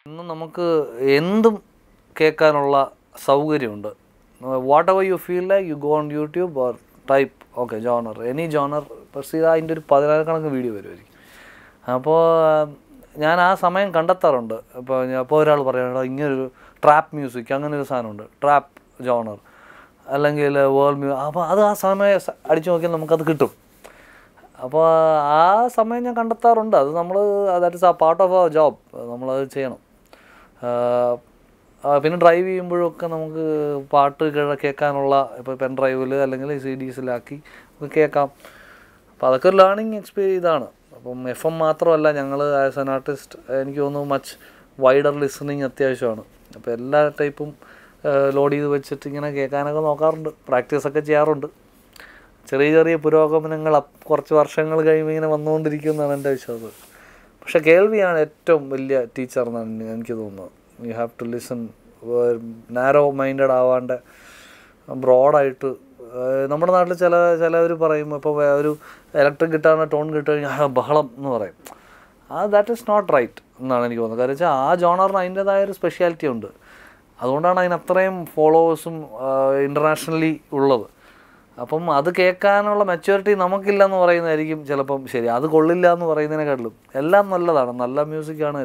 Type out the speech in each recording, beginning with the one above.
ഇന്ന് നമുക്ക് എന്തും കേൾക്കാനുള്ള സൗകര്യമുണ്ട്. What ever you feel like you go on YouTube or type okay genre any genre press അതിൻ്റെ ഒരു 16 വീഡിയോ വരുമായിരിക്കും. അപ്പോൾ ഞാൻ ആ സമയം കണ്ടെത്താറുണ്ട്. അപ്പോൾ ഒരാൾ പറയുന്നത് ഇങ്ങനൊരു ട്രാപ്പ് മ്യൂസിക് അങ്ങനൊരു സാധനമുണ്ട്, ട്രാപ്പ് ജോണർ അല്ലെങ്കിൽ വേൾഡ് അപ്പോൾ അത് ആ സമയം അടിച്ചു നോക്കിയാൽ നമുക്കത് കിട്ടും. അപ്പോൾ ആ സമയം ഞാൻ കണ്ടെത്താറുണ്ട്. അത് നമ്മൾ ദാറ്റ് ഇസ് ആ പാർട്ട് ഓഫ് അവർ ജോബ്, നമ്മളത് ചെയ്യണം. പിന്നെ ഡ്രൈവ് ചെയ്യുമ്പോഴൊക്കെ നമുക്ക് പാട്ട് കേൾക്കാനുള്ള ഇപ്പോൾ പെൻ ഡ്രൈവിൽ അല്ലെങ്കിൽ CDസിലാക്കി കേൾക്കാം. അപ്പോൾ അതൊക്കെ ഒരു ലേണിംഗ് ഇതാണ്. അപ്പം FM മാത്രമല്ല, ഞങ്ങൾ ആസ് ആൻ ആർട്ടിസ്റ്റ് എനിക്ക് തോന്നുന്നു മച്ച് വൈഡർ ലിസണിങ് അത്യാവശ്യമാണ്. അപ്പോൾ എല്ലാ ടൈപ്പും ലോഡ് ചെയ്ത് വെച്ചിട്ട് ഇങ്ങനെ കേൾക്കാനൊക്കെ നോക്കാറുണ്ട്, പ്രാക്ടീസൊക്കെ ചെയ്യാറുണ്ട്. ചെറിയ ചെറിയ പുരോഗമനങ്ങൾ കുറച്ച് വർഷങ്ങൾ കഴിയുമ്പോൾ ഇങ്ങനെ വന്നുകൊണ്ടിരിക്കുമെന്നാണ് എൻ്റെ വിശ്വാസം. പക്ഷേ കേൾവിയാണ് ഏറ്റവും വലിയ ടീച്ചർ എന്നാണ് എനിക്ക് തോന്നുന്നത്. You have to listen, narrow minded ആവാണ്ട് ബ്രോഡായിട്ട്. നമ്മുടെ നാട്ടിൽ ചിലവർ പറയും, ഇപ്പോൾ ഒരു ഇലക്ട്രിക് ഗിറ്റാറിൻ്റെ ടോൺ കിട്ടുകഴിഞ്ഞാൽ ബഹളം എന്ന് പറയും. ദാറ്റ് ഈസ് നോട്ട് റൈറ്റ് എന്നാണ് എനിക്ക് തോന്നുന്നത്. കാരണം വെച്ചാൽ ആ ജോണറിന് അതിൻ്റേതായൊരു സ്പെഷ്യാലിറ്റി ഉണ്ട്. അതുകൊണ്ടാണ് അതിന് അത്രയും ഫോളോവേഴ്സും ഇൻ്റർനാഷണലി ഉള്ളത്. അപ്പം അത് കേൾക്കാനുള്ള മെച്യൂരിറ്റി നമുക്കില്ല എന്ന് പറയുന്നതായിരിക്കും ചിലപ്പം ശരി. അത് കൊള്ളില്ല എന്ന് പറയുന്നതിനെക്കാട്ടിലും എല്ലാം നല്ലതാണ്, നല്ല മ്യൂസിക്കാണ്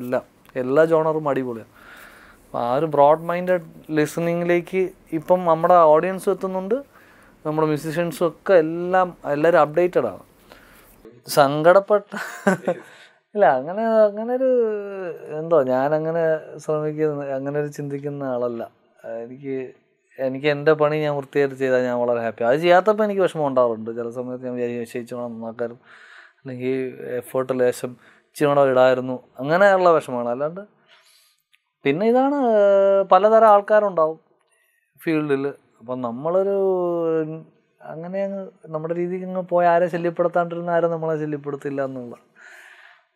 എല്ലാ ജോണറും അടിപൊളിയാണ്. അപ്പോൾ ആ ഒരു ബ്രോഡ് മൈൻഡഡ് ലിസണിങ്ങിലേക്ക് ഇപ്പം നമ്മുടെ ഓഡിയൻസും എത്തുന്നുണ്ട്, നമ്മുടെ മ്യൂസിഷ്യൻസും ഒക്കെ എല്ലാവരും അപ്ഡേറ്റഡ് ആണ്. സങ്കടപ്പെട്ട ഇല്ല, അങ്ങനൊരു ഞാനങ്ങനെ അങ്ങനെ ഒരു ചിന്തിക്കുന്ന ആളല്ല. എനിക്ക് എൻ്റെ പണി ഞാൻ വൃത്തിയായിട്ട് ചെയ്താൽ ഞാൻ വളരെ ഹാപ്പി. അത് ചെയ്യാത്തപ്പോൾ എനിക്ക് വിഷമം ഉണ്ടാവാറുണ്ട്. ചില സമയത്ത് ഞാൻ വിജയിച്ചോണം നന്നാക്കാനും, അല്ലെങ്കിൽ എഫേർട്ട് ലേശം ഇച്ചിരി ഇടായിരുന്നു, അങ്ങനെയുള്ള വിഷമമാണ്. അല്ലാണ്ട് പിന്നെ ഇതാണ്, പലതരം ആൾക്കാരുണ്ടാവും ഫീൽഡിൽ. അപ്പം നമ്മളൊരു അങ്ങനെ നമ്മുടെ രീതിക്ക് അങ്ങ് പോയി ആരെ ശല്യപ്പെടുത്താണ്ടിരുന്ന ആരും നമ്മളെ ശല്യപ്പെടുത്തില്ല എന്നുള്ള.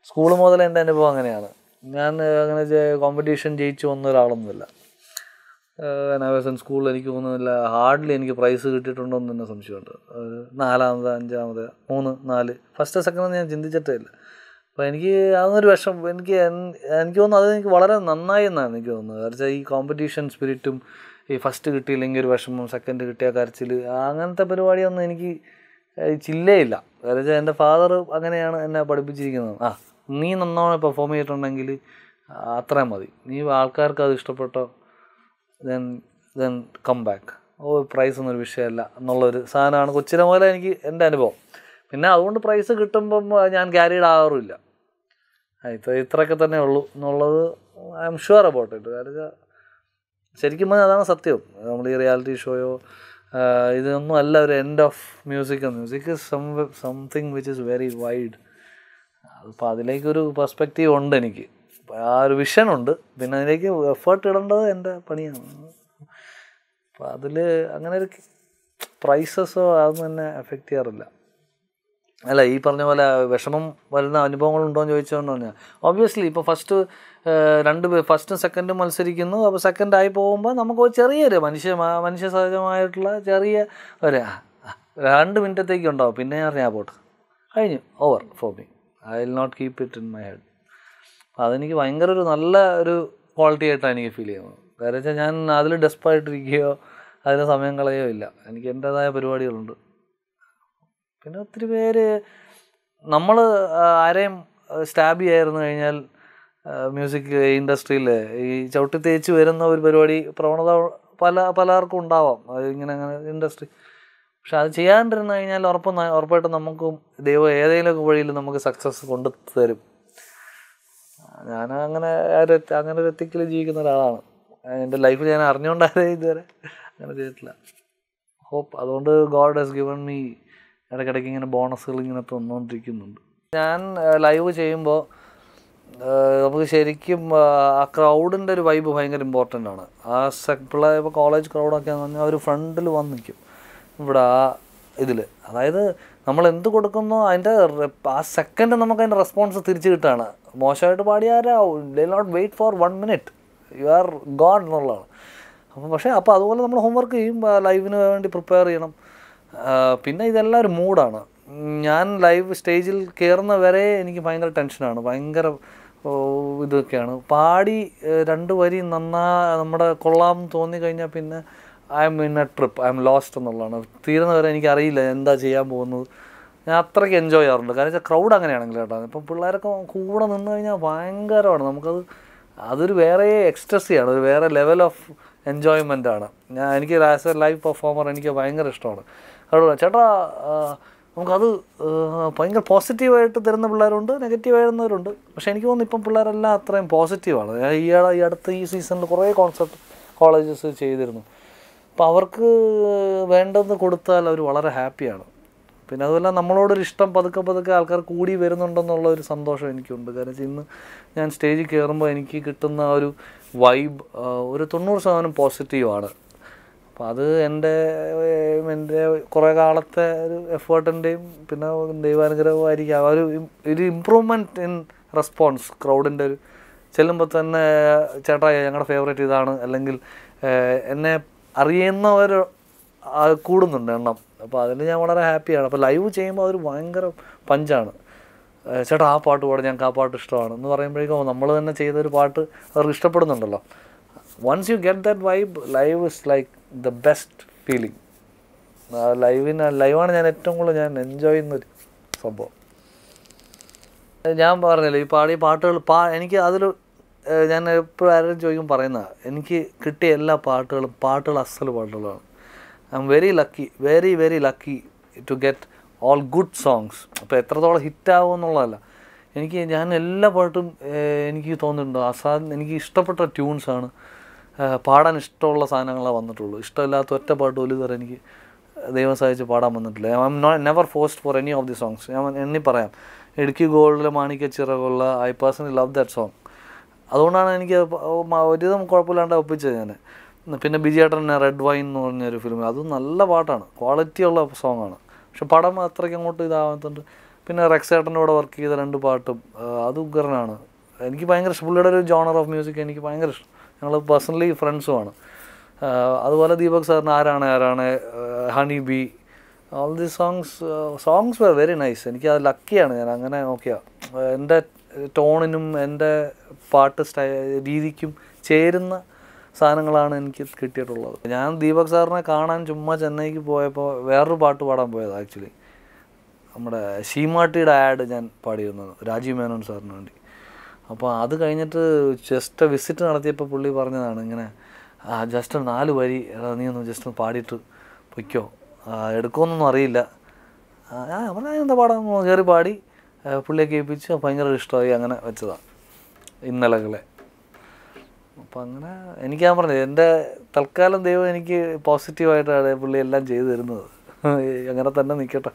സ്കൂൾ മുതൽ എൻ്റെ അനുഭവം അങ്ങനെയാണ്. ഞാൻ അങ്ങനെ കോമ്പറ്റീഷൻ ജയിച്ചു വന്ന ഒരാളൊന്നുമില്ല. സ്കൂളിൽ എനിക്ക് തോന്നുന്നില്ല ഹാർഡ്ലി എനിക്ക് പ്രൈസ് കിട്ടിയിട്ടുണ്ടോ എന്ന് തന്നെ സംശയമുണ്ട്. 4ാമത് 5ാമത് 3 4 ഫസ്റ്റ് സെക്കൻഡ് ഞാൻ ചിന്തിച്ചിട്ടേ ഇല്ല. അപ്പോൾ എനിക്ക് അതൊരു വിഷമം. എനിക്ക് തോന്നുന്നു അത് എനിക്ക് വളരെ നന്നായി എന്നാണ് എനിക്ക് തോന്നുന്നത്. കാരണം ഈ കോമ്പറ്റീഷൻ സ്പിരിറ്റും ഈ ഫസ്റ്റ് കിട്ടിയില്ലെങ്കിൽ ഒരു വിഷമം, സെക്കൻഡ് കിട്ടിയ കരച്ചിൽ, അങ്ങനത്തെ പരിപാടിയൊന്നും എനിക്ക് ചില്ലേ ഇല്ല. കാരണം എൻ്റെ ഫാദർ അങ്ങനെയാണ് എന്നെ പഠിപ്പിച്ചിരിക്കുന്നത്. നീ നന്നായി പെർഫോം ചെയ്തിട്ടുണ്ടെങ്കിൽ അത്രയും മതി, നീ ആൾക്കാർക്ക് അത് ഇഷ്ടപ്പെട്ടോ ദെൻ കം ബാക്ക്, പ്രൈസ് ഒന്നൊരു വിഷയമല്ല എന്നുള്ളൊരു സാധനമാണ് കൊച്ചിനെ പോലെ എനിക്ക് എൻ്റെ അനുഭവം. പിന്നെ അതുകൊണ്ട് പ്രൈസ് കിട്ടുമ്പം ഞാൻ ക്യാരീഡ് ആകാറുമില്ല. ഇത്രയൊക്കെ തന്നെ ഉള്ളൂ എന്നുള്ളത് I am sure about it. കാരണം ശരിക്കും പറഞ്ഞാൽ അതാണ് സത്യം. നമ്മൾ ഈ റിയാലിറ്റി ഷോയോ ഇതൊന്നും അല്ല ഒരു end of music is something which is very wide. അതിപ്പോൾ അതിലേക്കൊരു പെർസ്പെക്റ്റീവ് ഉണ്ട് എനിക്ക്, ആ ഒരു വിഷനുണ്ട്. പിന്നെ അതിലേക്ക് എഫേർട്ട് ഇടേണ്ടത് എൻ്റെ പണിയാണ്. അപ്പോൾ അതിൽ അങ്ങനെ ഒരു പ്രൈസസോ അതൊന്നും എന്നെ എഫക്റ്റ് ചെയ്യാറില്ല. അല്ല, ഈ പറഞ്ഞ പോലെ വിഷമം വരുന്ന അനുഭവങ്ങളുണ്ടോയെന്ന് ചോദിച്ചുകൊണ്ട് പറഞ്ഞാൽ ഒബ്വിയസ്ലി ഇപ്പോൾ ഫസ്റ്റും സെക്കൻഡും മത്സരിക്കുന്നു. അപ്പോൾ സെക്കൻഡായി പോകുമ്പോൾ നമുക്ക് ചെറിയൊരു മനുഷ്യ സഹജമായിട്ടുള്ള ചെറിയ ഒരു 2 മിനിറ്റത്തേക്ക് ഉണ്ടാവും. പിന്നെ ഞാൻ പോട്ടെ കഴിഞ്ഞു, over for me. I will not keep it in my head. അതെനിക്ക് ഭയങ്കര ഒരു നല്ല ഒരു ക്വാളിറ്റി ആയിട്ടാണ് എനിക്ക് ഫീൽ ചെയ്യുന്നത്. കാരണം വെച്ചാൽ ഞാൻ അതിൽ ഡെസ്പായിട്ടിരിക്കുകയോ അതിന് സമയം കളയോ ഇല്ല. എനിക്ക് എൻ്റേതായ പരിപാടികളുണ്ട്. പിന്നെ ഒത്തിരി പേര് നമ്മൾ ആരെയും സ്റ്റാബ് ചെയ്യായിരുന്നു കഴിഞ്ഞാൽ മ്യൂസിക് ഇൻഡസ്ട്രിയിൽ ഈ ചവിട്ടി തേച്ച് വരുന്ന ഒരു പ്രവണത പലർക്കും ഉണ്ടാവാം, ഇങ്ങനെ ഇൻഡസ്ട്രി. പക്ഷെ അത് ചെയ്യാണ്ടിരുന്നു കഴിഞ്ഞാൽ ഉറപ്പായിട്ടും നമുക്കും ദൈവം ഏതെങ്കിലുമൊക്കെ വഴിയിൽ നമുക്ക് സക്സസ് കൊണ്ടു തരും. ഞാൻ അങ്ങനെ ഒരു എത്തിക്കൽ ജീവിക്കുന്ന ഒരാളാണ്. എൻ്റെ ലൈഫിൽ ഞാൻ അറിഞ്ഞുകൊണ്ടാരേ ഇതുവരെ അങ്ങനെ ചെയ്തിട്ടില്ല. ഹോപ്പ് അതുകൊണ്ട് ഗോഡ് ഹാസ് ഗിവൺ മീ ഇടയ്ക്കിടയ്ക്ക് ഇങ്ങനെ ബോണസുകൾ ഇങ്ങനെ തന്നുകൊണ്ടിരിക്കുന്നുണ്ട്. ഞാൻ ലൈവ് ചെയ്യുമ്പോൾ നമുക്ക് ശരിക്കും ആ ക്രൗഡിൻ്റെ ഒരു വൈബ് ഭയങ്കര ഇമ്പോർട്ടൻ്റ് ആണ്. ഇപ്പോൾ കോളേജ് ക്രൗഡൊക്കെ എന്ന് പറഞ്ഞാൽ ഒരു ഫ്രണ്ടിൽ വന്ന് നിൽക്കും ഇവിടെ ഇതിൽ. അതായത് നമ്മൾ എന്ത് കൊടുക്കുന്നോ അതിൻ്റെ ആ സെക്കൻഡ് നമുക്ക് അതിൻ്റെ റെസ്പോൺസ് തിരിച്ച് കിട്ടുകയാണ്. മോശമായിട്ട് പാടിയാരാ they not wait for 1 minute, you are god എന്നുള്ളതാണ്. അപ്പോൾ അതുപോലെ നമ്മൾ ഹോംവർക്ക് ചെയ്യും, ലൈവിന് വേണ്ടി പ്രിപ്പയർ ചെയ്യണം. പിന്നെ ഇതെല്ലാം ഒരു മൂഡാണ്. ഞാൻ ലൈവ് സ്റ്റേജിൽ കയറുന്ന വരെ എനിക്ക് ഭയങ്കര ടെൻഷനാണ്, ഭയങ്കര ഇതൊക്കെയാണ്. പാടി 2 വരി നമ്മുടെ കൊള്ളാം തോന്നിക്കഴിഞ്ഞാൽ പിന്നെ I M in A trip, I M lost എന്നുള്ളതാണ്. തീരുന്നവരെ എനിക്കറിയില്ല എന്താ ചെയ്യാൻ പോകുന്നത്. ഞാൻ അത്രയ്ക്ക് എൻജോയ് ചെയ്യാറുണ്ട്. കാരണം വെച്ചാൽ ക്രൗഡ് അങ്ങനെയാണെങ്കിൽ കേട്ടോ. ഇപ്പം പിള്ളേരൊക്കെ കൂടെ നിന്ന് കഴിഞ്ഞാൽ ഭയങ്കരമാണ്. അതൊരു വേറെ എക്സ്റ്റസിയാണ്, ഒരു വേറെ ലെവൽ ഓഫ് എൻജോയ്മെൻ്റാണ്. എനിക്ക് ആസ് എ ലൈവ് പെർഫോമർ എനിക്ക് ഭയങ്കര ഇഷ്ടമാണ്. അതുകൊണ്ട് ചേട്ടാ നമുക്കത് ഭയങ്കര പോസിറ്റീവായിട്ട് തരുന്ന പിള്ളേരുണ്ട്, നെഗറ്റീവായിരുന്നവരുണ്ട്. പക്ഷേ എനിക്ക് തോന്നുന്നു ഇപ്പം പിള്ളേരെല്ലാം അത്രയും പോസിറ്റീവാണ്. ഈ അടുത്ത സീസണിൽ കുറേ കോൺസെർട്ട് കോളേജസ് ചെയ്തിരുന്നു. അപ്പോൾ അവർക്ക് വേണ്ടതെന്ന് കൊടുത്താൽ അവർ വളരെ ഹാപ്പിയാണ്. പിന്നെ അതുപോലെ നമ്മളോടൊരു ഇഷ്ടം പതുക്കെ ആൾക്കാർ കൂടി വരുന്നുണ്ടെന്നുള്ള ഒരു സന്തോഷം എനിക്കുണ്ട്. കാരണം വെച്ചാൽ ഇന്ന് ഞാൻ സ്റ്റേജിൽ കയറുമ്പോൾ എനിക്ക് കിട്ടുന്ന ഒരു വൈബ് ഒരു 90% പോസിറ്റീവാണ്. അപ്പോൾ അത് എൻ്റെ കുറേ കാലത്തെ ഒരു എഫേർട്ടിൻ്റെയും പിന്നെ ദൈവാനുഗ്രഹമായിരിക്കും. ഒരു ഇമ്പ്രൂവ്മെൻറ്റ് ഇൻ റെസ്പോൺസ് ക്രൗഡിൻ്റെ ഒരു ചെല്ലുമ്പോൾ തന്നെ ചേട്ടാ ഞങ്ങളുടെ ഫേവറേറ്റ് ഇതാണ്, അല്ലെങ്കിൽ എന്നെ അറിയുന്നവർ കൂടുന്നുണ്ട് എണ്ണം. അപ്പോൾ അതിൽ ഞാൻ വളരെ ഹാപ്പിയാണ്. അപ്പോൾ ലൈവ് ചെയ്യുമ്പോൾ അതൊരു ഭയങ്കര പഞ്ചാണ്. ചേട്ടാ ആ പാട്ട് പാടും, ഞങ്ങൾക്ക് ആ പാട്ട് ഇഷ്ടമാണ് എന്ന് പറയുമ്പോഴേക്കും നമ്മൾ തന്നെ ചെയ്തൊരു പാട്ട് അവർക്ക് ഇഷ്ടപ്പെടുന്നുണ്ടല്ലോ. Once you get that vibe, live is like the best feeling. ലൈവാണ് ഞാൻ ഏറ്റവും കൂടുതൽ ഞാൻ എൻജോയ് ചെയ്യുന്നൊരു സംഭവം. ഞാൻ പറഞ്ഞില്ലേ ഈ പാടിയ പാട്ടുകൾ എനിക്ക് അതിൽ ഞാൻ എപ്പോഴും ആരും ചോദിക്കും പറയുന്നതാണ്, എനിക്ക് കിട്ടിയ എല്ലാ പാട്ടുകൾ അസൽ പാട്ടുകളാണ്. I am very lucky to get all good songs. അപ്പോൾ എത്രത്തോളം ഹിറ്റാകും എന്നുള്ളതല്ല, ഞാൻ എല്ലാ പാട്ടും എനിക്ക് തോന്നുന്നുണ്ട് എനിക്ക് ഇഷ്ടപ്പെട്ട ട്യൂൺസാണ്, പാടാൻ ഇഷ്ടമുള്ള സാധനങ്ങളാണ് വന്നിട്ടുള്ളൂ. ഇഷ്ടമില്ലാത്ത ഒറ്റ പാട്ട് പോലും ഇതുവരെ എനിക്ക് ദൈവം സഹായിച്ച് പാടാൻ വന്നിട്ടില്ല. I am never forced for any of the songs. ഞാൻ എണ്ണി പറയാം, ഇടുക്കി ഗോൾഡിലെ മാണിക്യ ചിറകുള്ള I personally love that song. അതുകൊണ്ടാണ് എനിക്ക് ഒരുവിധം കുഴപ്പമില്ലാണ്ട് ഒപ്പിച്ചത് ഞാൻ. പിന്നെ ബിജിയേട്ടൻ റെഡ് വൈൻ എന്ന് പറഞ്ഞൊരു ഫിലിം, അതും നല്ല പാട്ടാണ്, ക്വാളിറ്റിയുള്ള സോങ്ങാണ്. പക്ഷെ പടം അത്രയ്ക്ക് അങ്ങോട്ട് ഇതാവാത്തുണ്ട്. പിന്നെ റെക്സേട്ടൻ്റെ കൂടെ വർക്ക് ചെയ്ത 2 പാട്ടും അത് ഉഗ്രനാണ്. എനിക്ക് ഭയങ്കര ഇഷ്ടം. പുള്ളിയുടെ ഒരു ജോണർ ഓഫ് മ്യൂസിക് എനിക്ക് ഭയങ്കര ഇഷ്ടം. ഞങ്ങൾ പേഴ്സണലി ഫ്രണ്ട്സുമാണ്. അതുപോലെ ദീപക് സാറിന് ആരാണ് Honey Bee, all the songs were very nice. എനിക്കത് ലക്കിയാണ്. ഞാൻ അങ്ങനെ നോക്കിയാൽ എൻ്റെ ടോണിനും എൻ്റെ പാട്ട് രീതിക്കും ചേരുന്ന സാധനങ്ങളാണ് എനിക്ക് കിട്ടിയിട്ടുള്ളത്. ഞാൻ ദീപക് സാറിനെ കാണാൻ ചുമ്മാ ചെന്നൈക്ക് പോയപ്പോൾ വേറൊരു പാട്ട് പാടാൻ പോയത്. ആക്ച്വലി നമ്മുടെ ഷീമാട്ടിയുടെ ആഡ് ഞാൻ പാടിയിരുന്നത് രാജീവ് മേനോൻ സാറിന് വേണ്ടി. അപ്പോൾ അത് കഴിഞ്ഞിട്ട് ജസ്റ്റ് വിസിറ്റ് നടത്തിയപ്പോൾ പുള്ളി പറഞ്ഞതാണ് ഇങ്ങനെ, ജസ്റ്റ് 4 വരി നീ ഒന്ന് ജസ്റ്റ് പാടിയിട്ട് പൊയ്ക്കോ, എടുക്കുമെന്നൊന്നും അറിയില്ല. ഞാൻ എന്താ പാടാൻ കയറി പാടി, പുള്ളിയെ കേൾപ്പിച്ച് ഭയങ്കര ഇഷ്ടമായി. അങ്ങനെ വെച്ചതാണ് ഇന്നലകളെ. അപ്പം അങ്ങനെ എനിക്ക് ഞാൻ പറഞ്ഞത് എൻ്റെ തൽക്കാലം ദൈവം എനിക്ക് പോസിറ്റീവായിട്ടാണ് പുള്ളി എല്ലാം ചെയ്തു തരുന്നത്. അങ്ങനെ തന്നെ നിൽക്കട്ടെ.